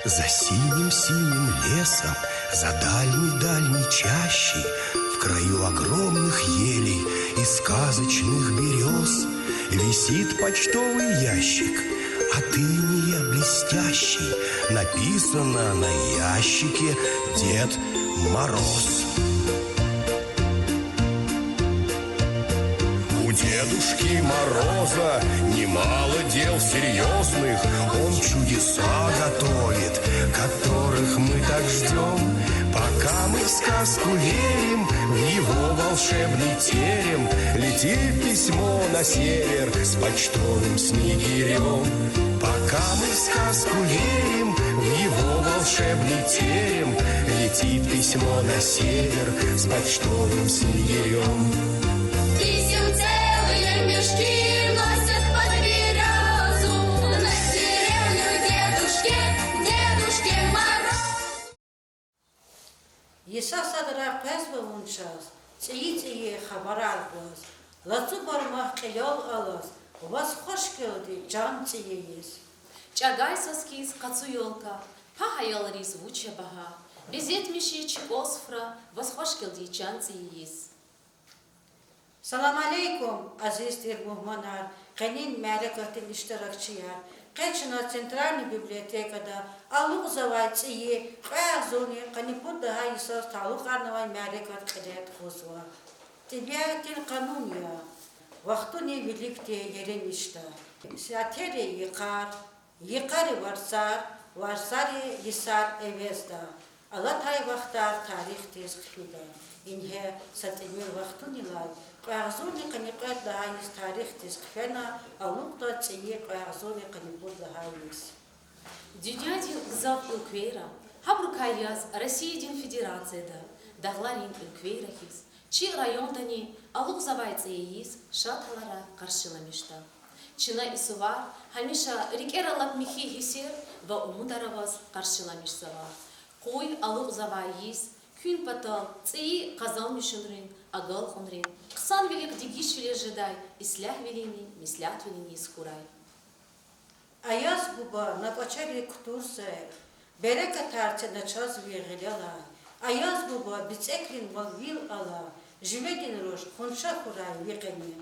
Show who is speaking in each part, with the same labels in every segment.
Speaker 1: За синим-синим лесом, за дальней-дальней чащей, в краю огромных елей и сказочных берез висит почтовый ящик от иния блестящий. Написано на ящике «Дед Мороз». У Дедушки Мороза немало дел серьезных. Он чудеса готовит, которых мы так ждем. Пока мы в сказку верим, в его волшебный терем летит письмо на север с почтовым снегирем. Пока мы в сказку верим, в его волшебный терем летит письмо на север с почтовым снегирем.
Speaker 2: Писем целые мешки носят под березу на деревню Дедушке Мороз.
Speaker 3: Иса садра песбе унчаз, ци хабарар боз, лацу бармах қиял алас, у вас хош келди жан циеес.
Speaker 4: Чагай соскиз кацуёлка, пахаялари звуча бага, безет мишич осфра, вас хош келди жан циеес.
Speaker 3: Салам алейкум, азиз Мухманар, қанин мәлікаттың іштаракчияр. Қайчына Центральной библиотекада алуқ завай цие, қаяқ зоне, қанипуд daha исар талуқ арнавай мәлікат қидет хозва. Тибиятин кануния, вақту не великте ерен ишта. Сиатери иқар, иқари варсар, варсари исар эвезда. Алатай вақтар тарих тез қида. Инхе сатимир вақту нилай. Қаяқзуни қанипуд daha ис тарих тез қфена, алуқта цие қаяқзуни қанипуд daha ис.
Speaker 4: Дюдядин гзав илквейра, хабрукайяз Россиядин Федерацияда, дағларин илквейрахиз, чи райондани алуқ завай циеес шаталара қаршыламешта. Чина исувар, хамиша рикералап михи хисер ва умудараваз қаршыламешсава. Қой алуқ завайес, күн патал, ции қазал мишунрин, агал хунрин, қсан велик дигиш веле жедай, ислях велини, мислят велини скурай.
Speaker 3: Аяз буба на почаре ктурсе, берека тарце на час вегеляла. Аяз буба бицеклин валвил ала, живедин рож хунша хурай векене.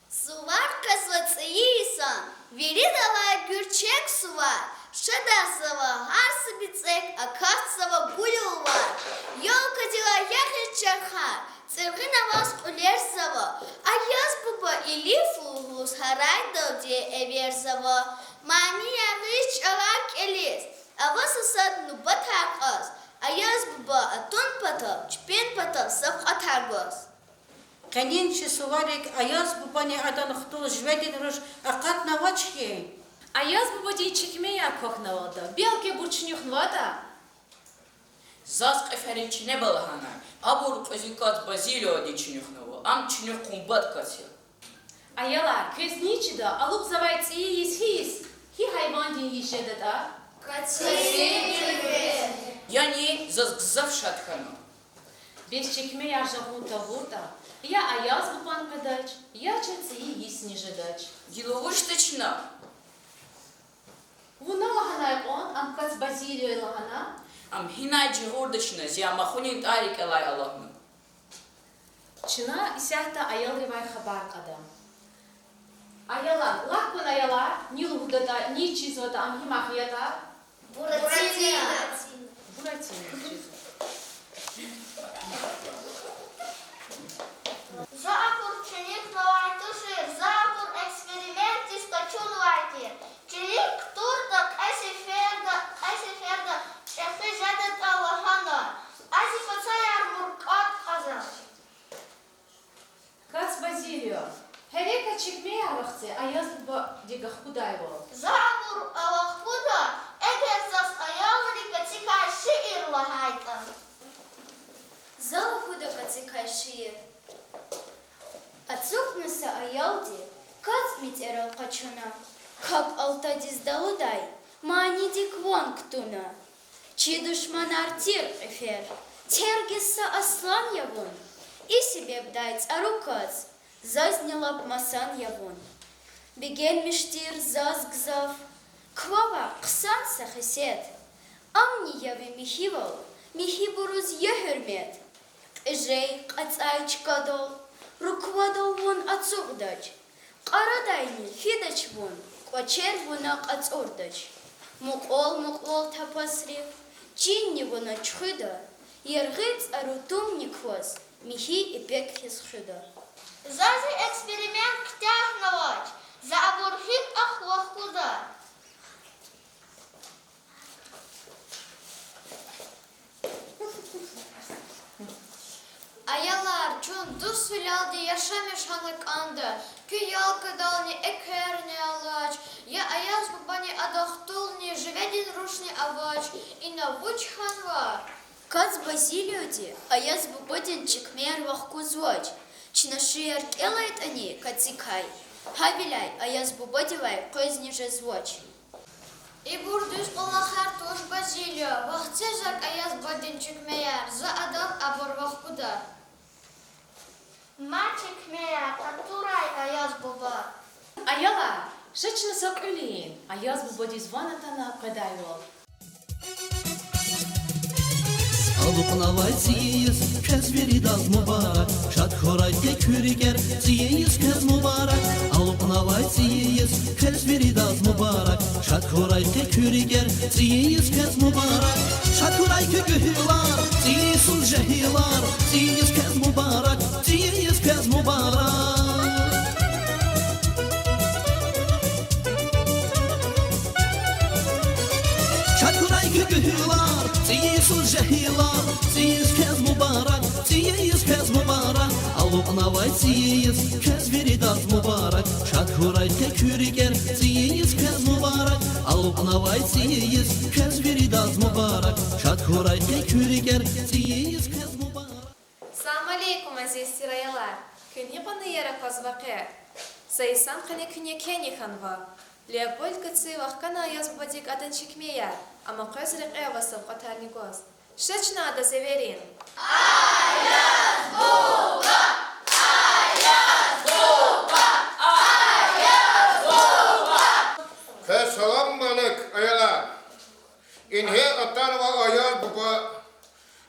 Speaker 2: Сувар казвацеисан, веридала гürçek сувар, шадарсава харсы бицек, а картсава гулювар. Ёлка дела яхет чархар, циргына вас улерсава, аяз буба или фуглус харай доде эверсава. Мания рыч алак элис, а вас асад нубат хакас, аяз буба атон патал, чпен патал сав атаргос.
Speaker 3: Канин часуварик аяз буба не адан хтул живедин рож акат навачки.
Speaker 4: Аяз бубади чекмея кохнавада, белке бурчнюхнвада.
Speaker 5: Зас қеферинч не было хана, абур козикат базилио дичнюхнова, ам чнюх кумбат катя.
Speaker 4: Аяла, көзничида, алуқ завай циеес хис, хи хайван дин ешедада.
Speaker 5: Я не зас гзав шатхана.
Speaker 4: Без чекмея жагунта вурда, я аяз бубан кадач, я ча циеес не жедач.
Speaker 5: Деловуш точно.
Speaker 4: Вуна лаханай он, ам кац базилио лахана.
Speaker 5: Ам хинай джигурдочна, зя махунин тарик элай аллахну.
Speaker 4: Чина исяхта аял ривай хабар кадам. Аяла, лакун аяла, ни лугдата, ни чизвата, ам химахията.
Speaker 2: Буратино. Запор чиник новайтуши, запор эксперименти стачунвайти. Чиник турда кайсиферда, шехты жадет Аллахана. Ази фацаяр муркат каза.
Speaker 4: Кац базилио. Херека чекмея рахце, аяз буба дигах худайво.
Speaker 2: Запор Аллахуда, эгерзас аялри кацикай шиир лахайта. Залахуда кацикай шиир.
Speaker 6: Отцукнуса аялди, кац митерал качуна, как алтадис даудай, мани диквон ктуна. Чи душман артир эфир, тергиса аслан явун, и себе бдайц арукац, зазняла б масан явун. Бегель миштир заз гзав, квава қсан сахисет, Amniyevi mihivol, mihiburuz yehürmet. Ежей қацайч кадол, руквадол вон ацурдач. Қарадайни фидач вон, квачер вона қацурдач. Муқол тапасрив, чинни вона чхыда, ергыц арутумник воз, михи и пек хисхыда.
Speaker 2: Зази эксперимент ктяхновач, за абурхит ахлохуда. Ayalar çün dus filaldi yaşamış hanık anda, ki yalkadalni ekherni alaç, ya ayaz babani adахтулни живедин рушни авач, и на вуч ханвар.
Speaker 6: Кац базилиоди, а я с бубодин чекмер вахку звоч. Чинашиер келает они, кацикай. Хавиляй, а я с бубодивай, козни же звоч.
Speaker 2: И бурдус олахар туш базилио, вахцезак ayaz бодин чекмеяр, за адам абурвах куда. Ма чекмеяр, татурай ayaz буба.
Speaker 4: Аяла, шечна сакулин, аяз бубоди звонатана кадайвол.
Speaker 7: Alıqnavay siyiz, kəz veridaz mübarək Şad xoraytə küriger, siyiz kəz mübarək Alıqnavay siyiz, kəz veridaz mübarək Şad xoraytə küriger, siyiz kəz mübarək Şad xoraytə gühülar, siyisul jəhilar Siyiz kəz mübarək, siyiz kəz mübarək Şadkuray gühülar, siyisul jəhilar Siyiz kəz mübarək, siyiz kəz mübarək Alıqnavay siyiz, kəz veridaz mübarək Şadkuray təküriger, siyiz kəz mübarək Alıqnavay siyiz, kəz veridaz mübarək Şadkuray təküriger, siyiz kəz mübarək
Speaker 8: Салам алейкум, азиз сираялар. Күне баны яра казваке. Сайсан кане күне кені ханва. Леопольд кыцы вахкана аяз бубадик адан чекмеяр. Ама көзрек эвасыл қатарни гоз. Шечна ада северин.
Speaker 9: Assalamu alaikum ayalar. Inhe atanva ayaz buba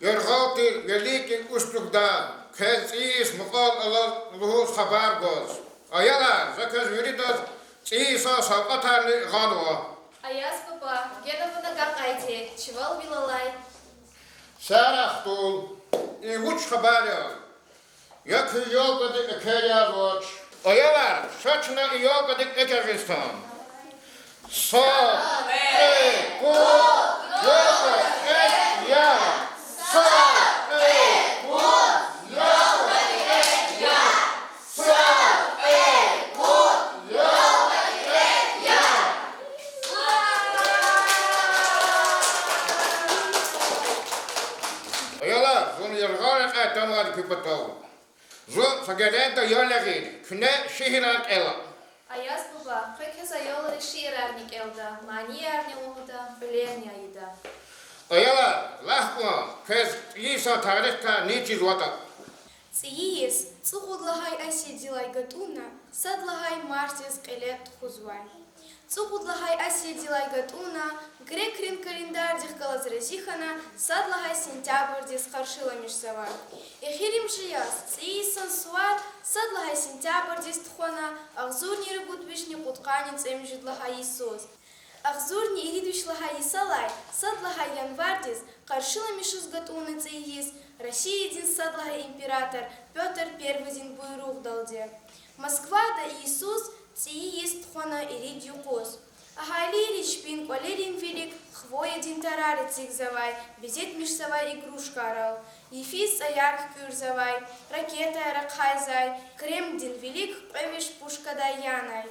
Speaker 9: yargati великий устугда кэзис мукал алар лухус хабар гоз. Ayalar заказ виридас циса сабатарни ганва.
Speaker 8: Аяз баба, гедована гакайте, чевал вилалай.
Speaker 9: Сарахтул и уч хабаря. Як йогады экеря гоч. Ayalar шачна йогады экеристан. Со ку йога я. Со ку йога я. Со ку йога я. Ayalar, zon yargana qaytamad küpatav. Zon sagerenta yolagin, küne şehirat ela.
Speaker 8: Аяз баба, хэкез айолары шиерарник элда, маньярни лугуда, блени айда.
Speaker 9: Ayalar, lahma, kez isa tarihta niçiz vata.
Speaker 8: Циис, цугудлахай асидилай гатуна, садлагай мартис келет хузвай. Цугудлахай асидилай гатуна, грек-рин календарь дихкалаз разихана, садлагай сентябрь дискаршила мишсава. Эхирим жияс, циисан суат, садлагай сентябрь дистхуана, ахзурни рыбутвишни кутканец эмжидлагай Иисус. Ахзурни иридвишлагай Исалай, садлагай январдис, каршила мишус гатуна циис, Россия един садлагай император, Петр I дин буйрух далде. Москва да Иисус, циис тхуана иридюкос. Ахали ричпин колерин велик, хвоя дин тарары цигзавай, везет мишсавай игрушкарал. Ефис аяк кюрзавай, ракета ракхайзай, крем дин велик, певиш пушка даянай.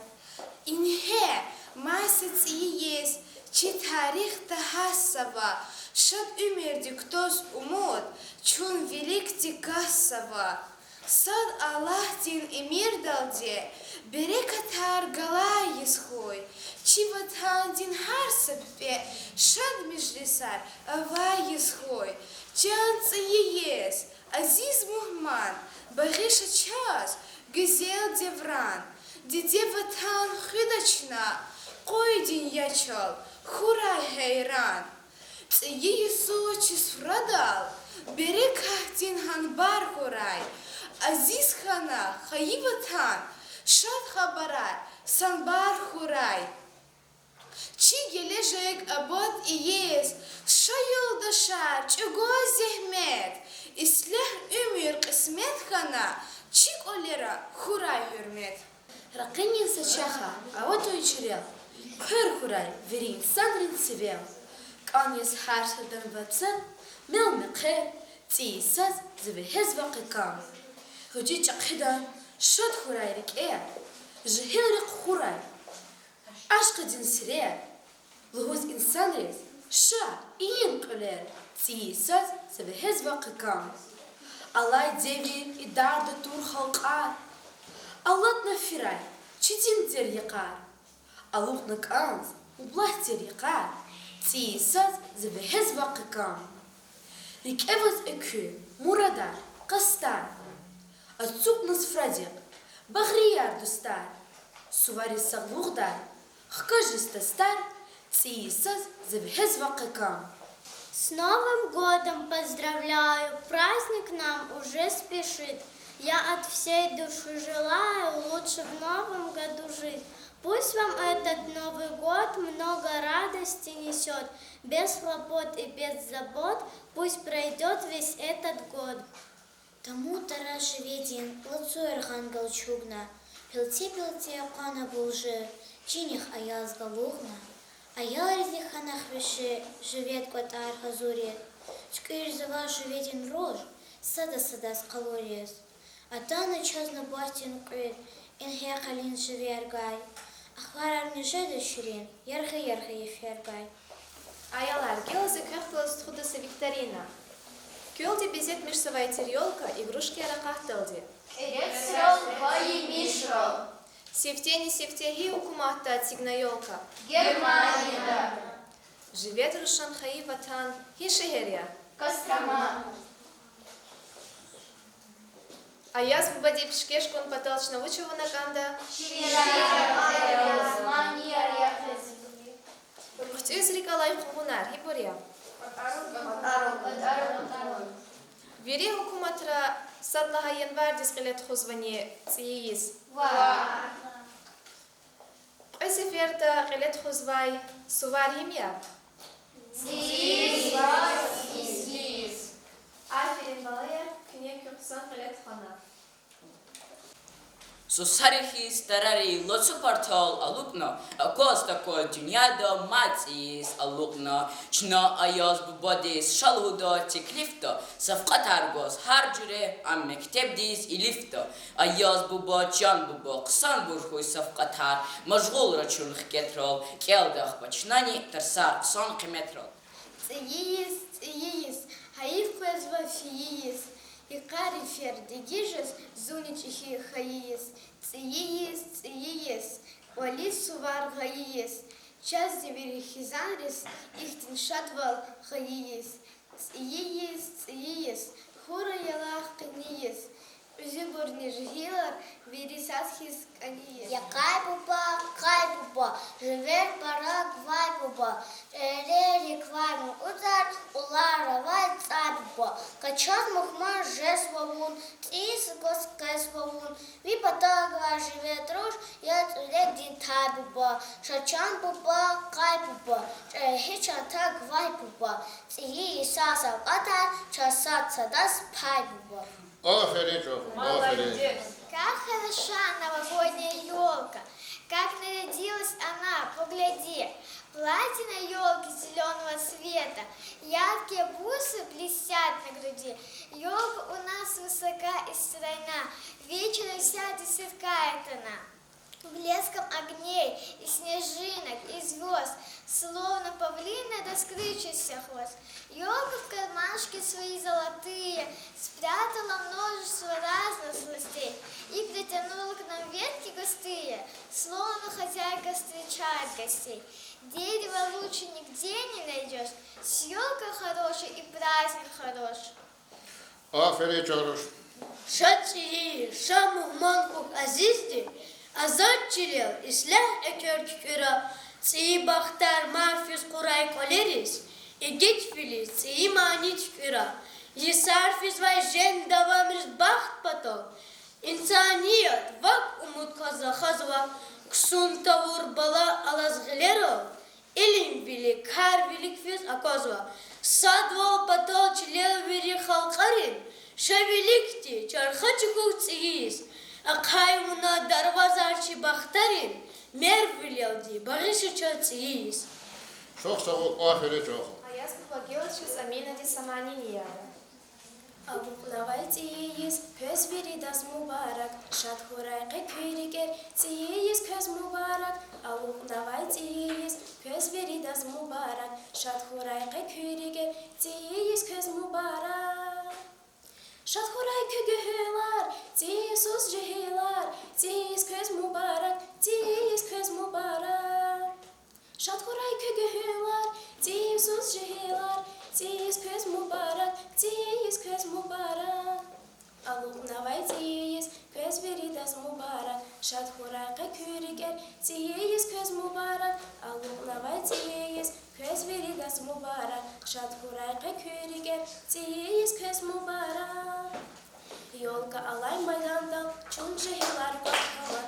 Speaker 8: Инхе, масыц иес, чи тарих тахасава, шад умерди ктос умот, чун велик тикасава. Сад Аллах дин эмир далде, берекатар галай исхой, чиватан дин харсаппе, шад мижлисар, авай исхой, чанц иес, азиз мухман, багиша час, гюзел девран, диде ватан хидачна, кой дин ячал, хурай хайран. Циеи сочис фрадал, бере кахтин ханбар хорай, азиз хана, хаиватан, шад хабарай, санбар хорай. Чи gelecek abad iyes, şayol daşar, çugo zehmet, islah ömür kısmet hana, çik olera huray hürmet.
Speaker 4: Ракынин сачаха, а вот и черел. Хыр хурай, верин сандрин севел. Кан ес харшадан ватсан, мел мекхер, ти саз завехез вакикам. Ходжи чакхидан, шот хурай рикея, жихил рик хурай. Ашка дин сирея, лгуз инсанрис, ша иин кулер, ти саз завехез вакикам. Алай девир и дарда тур халкар. Аллатна фирай, чидин дер якар. Алухна канз, ублах дер якар. Ти саз завехез вакикам. Рикеваз экю, мурадар, кастар. Отцукнас фрадик, багрияр дустар. Сувари саглухдар, хкажиста стар. Ти саз завехез вакикам.
Speaker 2: С Новым годом поздравляю, праздник нам уже спешит. Я от всей души желаю лучше в новом году жить. Пусть вам этот Новый год много радости несет, без хлопот и без забот, пусть пройдет весь этот год.
Speaker 10: Тому Тарас Шведин, Луцуэр Хангалчугна, Пилте Кана Булжи, Чиних Аяз Галухна, Аялризи Ханахвиши, живет Котар Хазурет, Чкир Зава Шведин Рож, Сада Скалориес. Атана чазна бастин крит, инхе халин шевергай. Ахварар нежеда ширин, ярха ефергай.
Speaker 8: Аялар, гелзы кахтлас трудаса викторина. Кюлди безет межсовая терьолка, игрушки аракахталди. Севтени севтеги укумахта тигнайолка.
Speaker 2: Германия.
Speaker 8: Живет Рушан Хаиватан, Хишехерия.
Speaker 2: Кострома.
Speaker 8: А я с Бубади Пшкешкун потолочно учу наганда. Ухтюз Рикалай Хумунар, Хибурия. Вери хукуматра садлаха январдис илет хузвани циис. Эсиферта илет хузвай сувар химия. Аферин балая, кне кюрсан илет хана.
Speaker 5: Сусарихис тарари лоцупартал алукно, акостако дюняда матис алукно, чно аяз бубадис шалуда теклифто, савкатаргос харджуре ам мектебдис илифто, аяз буба чан буба ксан бурхуй савкатар, мажгул рачулх кетрол, келдах бачнани тарсар ксан киметрол.
Speaker 2: Циис, хаив квезва фиис. Икари фердегижес, зуничихи хаиес, цииес, олис сувар хаиес, час деверихизанрис, ихтин шатвал хаиес, цииес, хура ялах книес, Зюбурни жгилар, вирисасхис каниес.
Speaker 10: Я кайбуба, живер пара квайбуба, рери квайбу удар, улара вай цайбуба, качат мухмар жесвавун, тис госкайсвавун, випатагва живет рож, я леди тайбуба, шачан буба, кайбуба, хичата квайбуба, циги саса катар, часат садас пайбуба.
Speaker 9: Молодец.
Speaker 2: Как хороша новогодняя елка, как нарядилась она, погляди. Платье на елке зеленого цвета, яркие бусы блестят на груди. Елка у нас высока и стройна, вечером сядет сверкает она. Блеском огней и снежинок, и звезд, словно павлин на доскрючился хвост. Елка в кармашке свои золотые спрятала множество разных сластей и притянула к нам ветки густые, словно хозяйка встречает гостей. Дерево лучше нигде не найдешь, с елкой хороший и праздник хорош.
Speaker 9: Aferin Çağrı.
Speaker 11: Şaçıyı, şamuhmankuk azizdi, azat çilil, islah ekör küküra, tsiyi bakhtar marfiz kuray koleris, İgeç fili tsiyi mani çıkıra. Yisarfiz vay jen davamız baht patol. İnsaniyet vak umut kazva ksun tavur bala alazgilero. İlim vili kar vilik fiz akozva. Sadvo patol çilev viri halkarin. Şevilikti çarxa çıkuk tsiyiz. Akhaymuna darvazarçı bakhtarin. Mervilevdi barışı çatsiyiz.
Speaker 9: Çok soğuk, ahire çok.
Speaker 8: Аяз Плагиотшис Аминади Саманинияда.
Speaker 6: Алуқлавай циyiz, köz veri das mubarak, şad hurayqe küriger, циyiz köz mubarak. Алуқлавай циyiz, köz veri das mubarak, şad hurayqe küriger, циyiz köz mubarak. Şad huray kügühülar, циyiz cihılar, циyiz köz mubarak, циyiz köz mubarak. Şad huray kügühülar, циyiz cihılar, циyiz köz mubarak, циyiz köz mubarak. Алуқлавай циyiz, köz veri das mubarak, şad hurayqe küriger, циyiz köz mubarak. Алуқлавай циyiz, köz veri das mubarak, şad hurayqe küriger, циyiz köz mubarak. Yolga alay maydandal, çun cihılar bakhalar,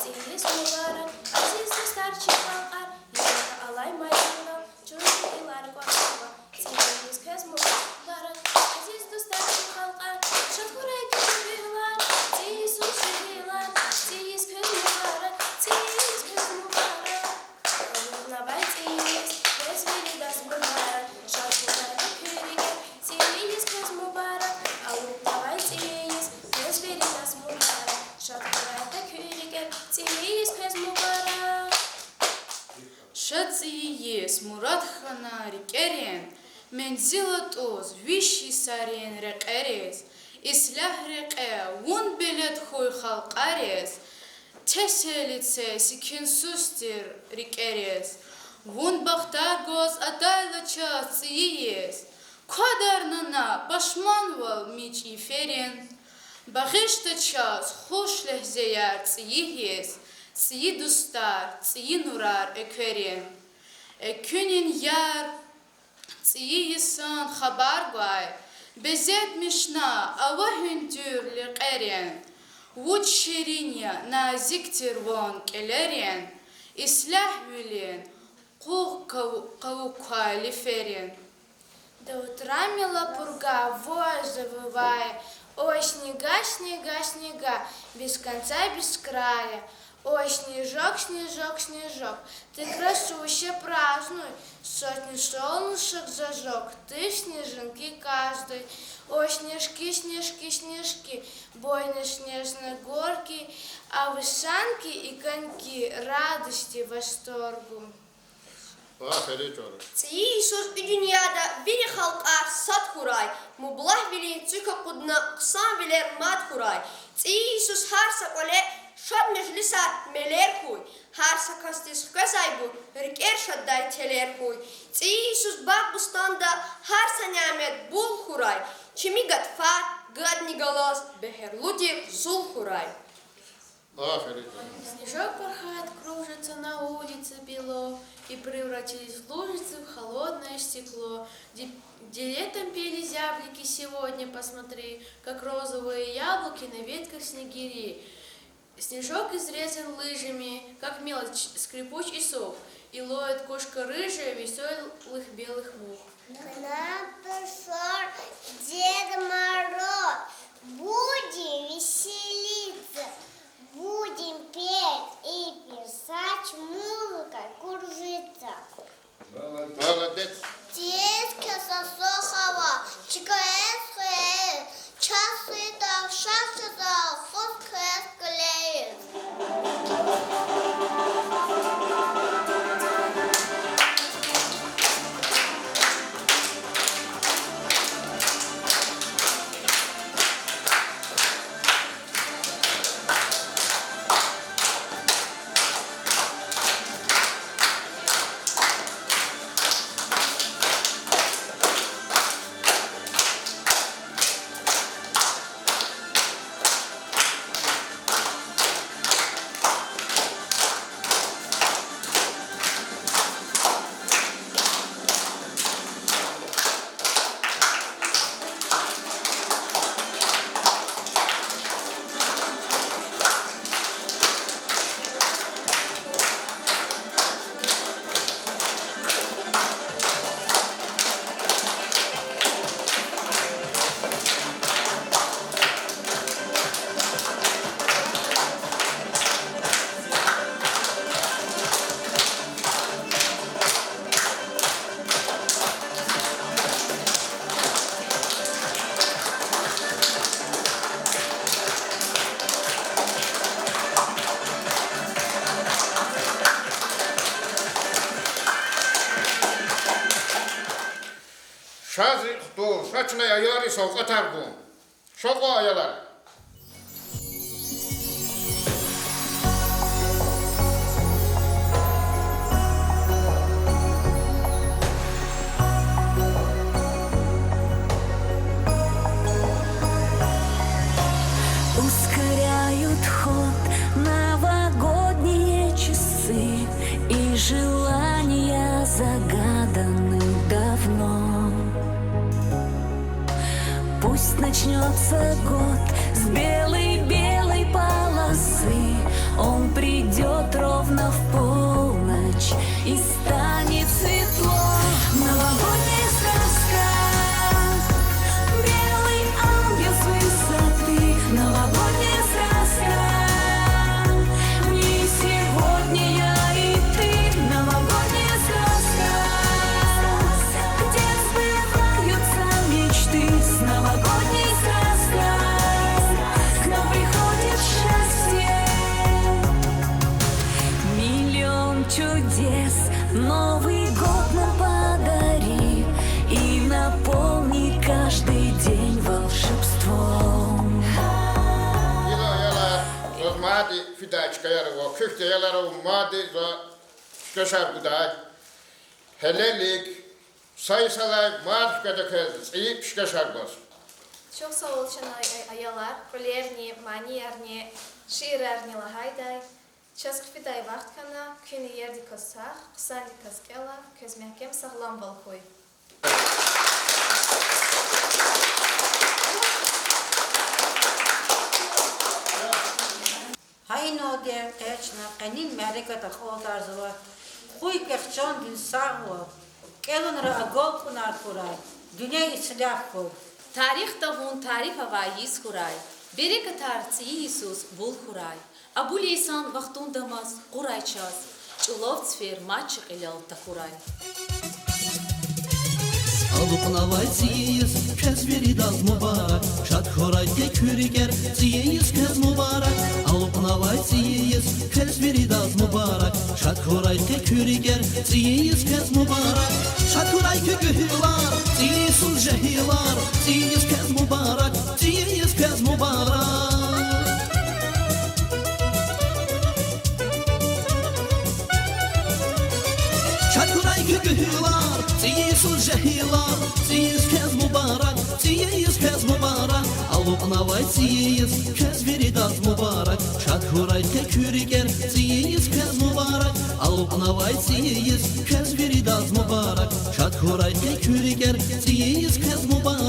Speaker 6: циyiz mubarak, aziz dostlar çıkanlar. Yolga alay maydandal, çun cihılar bakhalar, циyiz köz mubarak, aziz dostlar çıkanlar. Şad hurayqe küriger, циyiz cihılar, циyiz köz mubarak, циyiz köz mubarak. Алуқлавай циyiz, köz veri das mubarak, şad hurayqe küriger, циyiz köz mubarak. Алуқлавай циyiz, köz veri das mubarak, şad hurayqe küriger, циyiz köz mubarak.
Speaker 4: Шациес Мурат хана рикерен, мензила тоз виши сарен рекерес, ислах реке вун белет хой халқарес, теселице сикин сустир рикерес, вун бахтар гоз адайла чациес, кадарнана башманвал мич иферен, бағишта час хош лехзеяр циес, циyi dustar, циyi nurar ekverin. Ekünin yar, циyi yisan habar gay. Bezet mişna, ava hündür liqerin. Vud şirinya, naziktir von kelerin. İslah vilin, quh kavukaliferin.
Speaker 6: До утра мела пурга, вой завывая, ой, снега, снега, снега, без конца, без края. Ой, снежок, снежок, снежок, ты красуще празднуй, сотни солнышек зажег, ты снежинки каждый. Ой, снежки, снежки, снежки, бойны снежные горки, а вы санки и коньки радости, восторгу.
Speaker 9: Ahire çok.
Speaker 2: Циисус и dünyada veri halqa sat huray, mublah veli tsika qudna qsan veler mat huray. Циисус harsa kole şad meclisat meler huy, harsa kastis qasay bu, riker şadday teler huy. Циисус baq bustanda harsa nimet bul huray, чими гадфат, гадни голос, бехерлуди сул хуray.
Speaker 9: Ahire çok.
Speaker 8: Снежок порхает, кружится на улице бело, и превратились в лужицы в холодное стекло. Где летом пели зяблики, сегодня посмотри, как розовые яблоки на ветках снегири. Снежок изрезан лыжами, как мелочь, скрипуч и сок, и ловит кошка рыжая веселых белых мух.
Speaker 10: К нам пришел Дед Мороз. Будем веселиться, будем петь и писать, музыкой кружиться.
Speaker 9: Молодец.
Speaker 10: Тиеска сосохова, чикаэс хэс, часы дал, шасы дал, фос хэс клеит.
Speaker 9: saçına ayarı soğuk atar bu. Şok o ayalar.
Speaker 12: Ускоряют ход новогодние часы, и желания загаданы давно. Пусть начнется год с белой-белой полосы, он придет ровно в полночь и станет светло. Новогодняя сказка, белый ангел с высоты, новогодняя сказка, в ней сегодня я и ты, новогодняя сказка, где сбываются мечты, с новогодней сказкой к нам приходит счастье. Миллион чудес Новый год нам подари и наполни каждый день волшебством.
Speaker 9: Madi fidaçka yarı o köfte yaları o madi za şkaşar buday. Helelik sayısalay madi kada kaldız. İyi şkaşar bas.
Speaker 8: Çok sağ ol ayalar, kolerni, manierni, şiirerni lahayday. Çask fiday vaktkana, küni yerdi kasah, kısandi kaskela, közmehkem sağlam balkoy.
Speaker 3: Hayno de keçna qanin marikata xotarzwa. Xuy qechon din sağwa. Kelonra agol kunar kuray. Dünya islah koy.
Speaker 4: Tarixda hun tarif avayis huray. Beri katartsi Isus bul huray. Abu lisan vaxtun damas quray ças. Çulov tsfer maçı ilal takuray.
Speaker 7: Alıqnavay siyiz, kəs veridaz mübarək. Şad xoray tekürger, siyiz kəz mübarək. Alıqnavay siyiz, kəs veridaz mübarək. Şad xoray tekürger, siyiz kəz mübarək. Şad xoray kögühülar, siyisun jehilar. Siyiz kəz mübarək, siyiz kəz mübarək. Şad xoray kögühülar, siyisun jehilar. Siyiz kəz mübarək, siyiz kəz mübarək. Alıqnavay siyiz, kəz veridaz mübarək. Şad xoray tekürger, siyiz kəz mübarək. Alıqnavay siyiz, kəz veridaz mübarək. Şad xoray tekürger, siyiz kəz mübarək.